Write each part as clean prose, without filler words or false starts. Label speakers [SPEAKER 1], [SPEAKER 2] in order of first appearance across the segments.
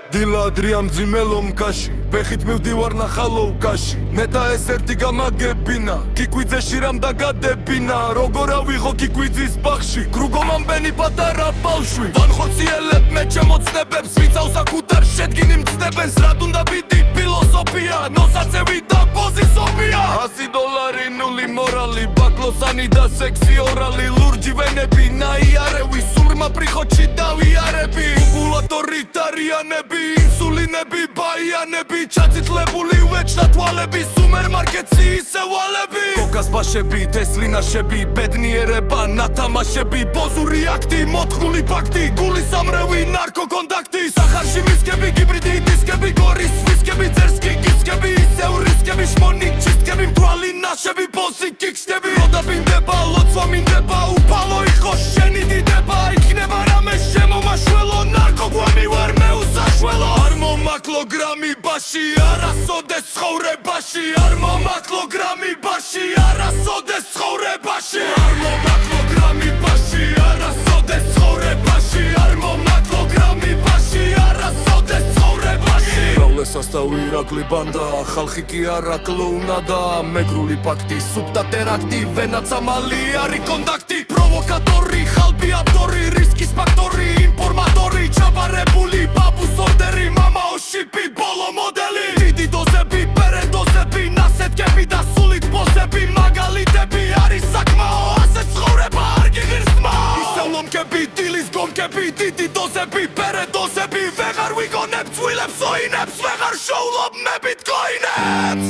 [SPEAKER 1] დილა ადრიან მძიმელო მკაში ბეხით მივდივარ ნახალო უკაში ნეტა ეს ერთი გამაგებინა კიკვიძეში რამ დაგადებინა როგორ ავიღო კიკვიძის ბაღში კრუგომამბენი პატარა ბავშვი ვანხორციელებ მე ჩემოცნებებს ვიცავს აქუდარ შედგინი მცნებენს რად უნდა ვიდი ფილოსოფია ნოსაცევი და პოზისოფია $100 ნული მორალი ბაკლოსანი და სექსი ორალი ლურჯი ვენები ნაიარევი სურმა პრიხოჩი დავიარები ულატორიტარიანები ინსულინები ბაიანები ჩაციტლებული ვეჭდა თვალები სუმერმარკეტში ისევალები კოკას ბაშები თესლინაშები ბედნიერება ნათამაშები ბოზური აქტი მოთხული ფაქტი გულის ამრევი ნარკოკონდაქტი სახარში მისკები გიბრიდი დისკები გორის ვისკები ძერსკი გისკები ისევ რისკები შმონი ჩისკები მტვალი ნაშები ბოსი კიქსკები როდა მინდება ლოცვა მინდება უფალო იყო შენი დიდება იქნება რამე შემომაშველო ნარკოგვამი ვარ მე უსაშველო არ მომაკლო გრამი ბაში არასოდეს ცხოვრებაში არ მომაკლო გრამი ბაში არასოდეს ცხოვრებაში არ მომაკლო გრამი ბაში არასოდეს ცხოვრებაში არ მომაკლო გრამი ბაში არასოდეს ცხოვრებაში გავლესასწავი ირაკლი ბანდა ხალხი კი არა კლოუნა და მეგრული ფაქტი სუბტა ტერაქტი ვენაც ამალი არი კონდაქტი პროვოკატორი ხალბი ავტორი რისკის ფაქტორი ინფორმატორი ჩაბარებული ბაბუს ორდერი მამაო შიპი ბოლო მოდელი დიდი დოზები პერედოზები ნასეთკები და სულით ბოსები მაგალითები არის საკმაო ასე ცხოვრება არ გიღირსმა ისევ ლომკები დილის გომკები დიდი დოზები პერედოზები ვეღარ ვიგონებ წვილებს ოინებს ვეღარ შოულობ მე ბიტკოინებს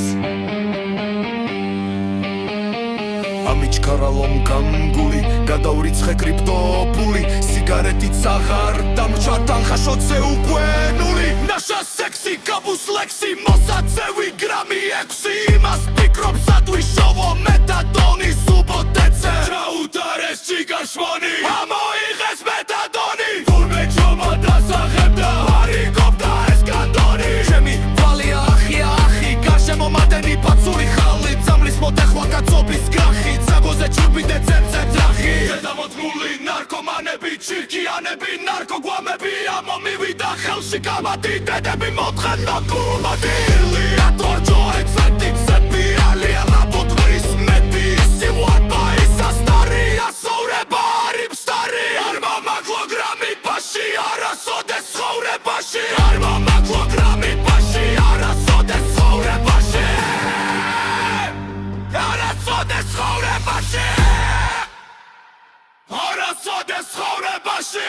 [SPEAKER 1] ამიჩქარა ლომკამ გული გადავრიცხე კრიპტოპული სიგარეტით საღარ დამრჩა თანხაშოцე უკვე ნული ნაშა სექსი კაბუს ლექსი მოსაცევი გრამი 6 იმას ფიქრობს ადვიშოვო მეტადონი სუბოტეცე ჩაუტარეს ჩიკაშმონი ამოიღეს მეტადონი თურმე ჩომა დასაღებდა არიგობდა ეს კანდონი ჩემი ვალია ახია ახი გაშემომადენი პაცური ხალი ძამლის მოტეხვა კაცობის გრახი ძაგოზე ჩურბი და ძებძებ ძახი ზედამოდგმული ნარკომანები ჩირკიანები ნარკოგვამები ამომივიდა ხელში კამათი დედები მოთხენ ნაკულმადი ლიატორჯო ექსატიქსები ალია ლაბოთვრის მეტი სივუატა ისასტარი ასოვრება არიმსტარი არ მომაკლო გრამი ბაში არასოდეს ცხოვრებაში არ მომაკლო გრამი ბაში არასოდეს ცხოვრებაში არასოდეს ცხოვრებაში არასოდეს ცხოვრებაში